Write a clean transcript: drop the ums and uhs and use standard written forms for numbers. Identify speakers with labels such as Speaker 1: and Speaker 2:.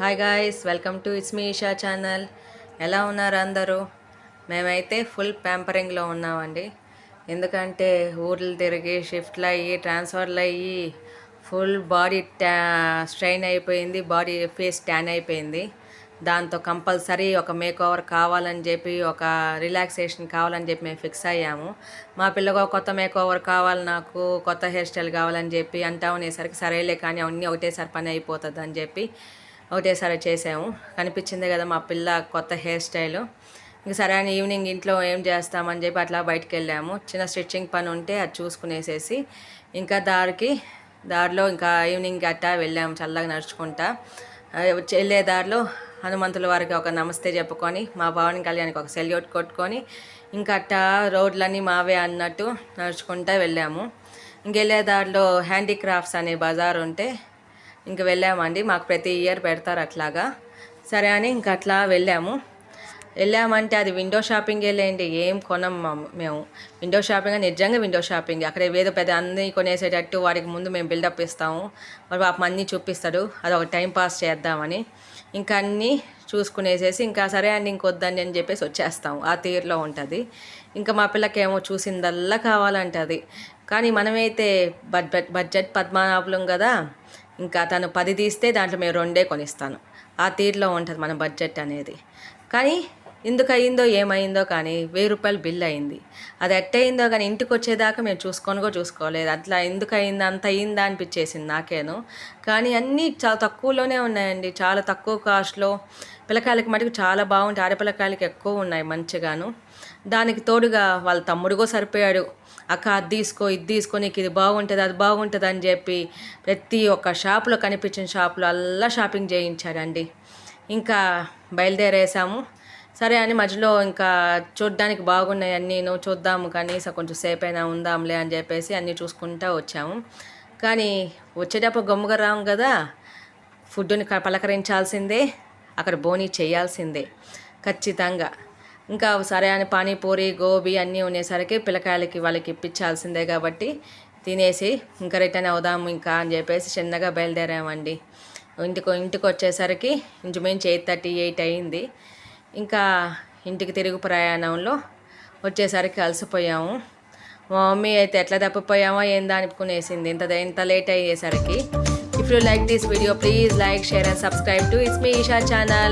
Speaker 1: Hi guys, welcome to it's me Esha channel. ఎలా ఉన్నారు అందరూ? మేమైతే ఫుల్ ప్యాంపరింగ్లో ఉన్నామండి. ఎందుకంటే ఊర్లు తిరిగి షిఫ్ట్లు అయ్యి ట్రాన్స్ఫర్లు అయ్యి ఫుల్ బాడీ స్ట్రెయిన్ అయిపోయింది, బాడీ ఫేస్ ట్యాన్ అయిపోయింది. దాంతో కంపల్సరీ ఒక మేక్ ఓవర్ కావాలని చెప్పి, ఒక రిలాక్సేషన్ కావాలని చెప్పి మేము ఫిక్స్ అయ్యాము. మా పిల్లగా కొత్త మేక్ ఓవర్ కావాలి, నాకు కొత్త హెయిర్ స్టైల్ కావాలని చెప్పి అంటా ఉండేసరికి సరేలే కానీ అవన్నీ ఒకటేసారి పని అయిపోతుంది అని చెప్పి ఒకటేసారి చేసాము. కనిపించిందే కదా మా పిల్ల కొత్త హెయిర్ స్టైలు. ఇంక సరే అని ఈవినింగ్ ఇంట్లో ఏం చేస్తామని చెప్పి అట్లా బయటకు వెళ్ళాము. చిన్న స్టిచ్చింగ్ పని ఉంటే అది చూసుకునేసేసి ఇంకా దారిలో ఇంకా ఈవినింగ్ అట్టా వెళ్ళాము చల్లగా నడుచుకుంటా. వెళ్ళే దారిలో హనుమంతుల వారికి ఒక నమస్తే చెప్పుకొని, మా పవన్ కళ్యాణ్కి ఒక సెల్యూట్ కొట్టుకొని ఇంకా అట్టా రోడ్లన్నీ మావే అన్నట్టు నడుచుకుంటా వెళ్ళాము. ఇంకెళ్ళే దారిలో హ్యాండీక్రాఫ్ట్స్ అనే బజార్ ఉంటే ఇంక వెళ్ళామండి. మాకు ప్రతి ఇయర్ పెడతారు అట్లాగా. సరే అని ఇంక అట్లా వెళ్ళామంటే అది విండో షాపింగ్ వెళ్ళండి, ఏం కొనం మేము. విండో షాపింగ్ నిజంగా విండో షాపింగ్. అక్కడ ఏదో పెద్ద అన్నీ కొనేసేటట్టు వాడికి ముందు మేము బిల్డప్ ఇస్తాము, వాడు పాపం అన్నీ చూపిస్తాడు. అది ఒక టైం పాస్ చేద్దామని ఇంకా అన్నీ చూసుకునేసేసి ఇంకా సరే అండి ఇంకొద్దండి అని చెప్పేసి వచ్చేస్తాము. ఆ తీరులో ఉంటుంది. ఇంకా మా పిల్లకేమో చూసిందల్లా కావాలంటుంది. కానీ మనమైతే బడ్జెట్ పద్మనాభులం కదా, ఇంకా తను 10 తీస్తే దాంట్లో మేము 2 కొనిస్తాను. ఆ తీరులో ఉంటుంది మన బడ్జెట్ అనేది. కానీ ఎందుకు అయిందో ఏమైందో కానీ 1000 రూపాయలు బిల్ అయింది. అది ఎట్టయిందో కానీ ఇంటికి వచ్చేదాకా మేము చూసుకోలేదు. అట్లా ఎందుకు అయింది, అంత అయిందా అనిపించేసింది నాకేను. కానీ అన్నీ చాలా తక్కువలోనే ఉన్నాయండి, చాలా తక్కువ కాస్ట్లో. పిల్లకాయలకి మటుకు చాలా బాగుంటాయి, ఆడపిల్లకాయలకి ఎక్కువ ఉన్నాయి మంచిగాను. దానికి తోడుగా వాళ్ళ తమ్ముడిగో సరిపోయాడు. అక్క అది తీసుకో, ఇది తీసుకో, నీకు ఇది బాగుంటుంది, అది బాగుంటుంది అని చెప్పి ప్రతి ఒక్క షాపులో కనిపించిన షాపులో అల్లా షాపింగ్ చేయించాడండి. ఇంకా బయలుదేరేసాము. సరే అని మధ్యలో ఇంకా చూడ్డానికి బాగున్నాయి అన్నీను, చూద్దాము కనీసం కొంచెం సేపు అయినా ఉందాంలే అని చెప్పేసి అన్నీ చూసుకుంటూ వచ్చాము. కానీ వచ్చేటప్పుడు గమ్ముగా రాము కదా, ఫుడ్ని పలకరించాల్సిందే, అక్కడ బోనీ చేయాల్సిందే ఖచ్చితంగా. ఇంకా సరే అని పానీపూరి గోబీ అన్నీ ఉండేసరికి పిల్లకాయలకి వాళ్ళకి ఇప్పించాల్సిందే కాబట్టి తినేసి ఇంకా రిటర్న్ అవుదాము ఇంకా అని చెప్పేసి చిన్నగా బయలుదేరామండి. ఇంటికి వచ్చేసరికి ఇంచుమించు 8:38 అయింది. ఇంకా ఇంటికి తిరుగు ప్రయాణంలో వచ్చేసరికి అలసిపోయాము. మా మమ్మీ అయితే ఎట్లా తప్పిపోయామో ఏందా అనుకునేసింది ఇంత లేట్ అయ్యేసరికి. If you like this video please like, share and subscribe to it's me Esha channel.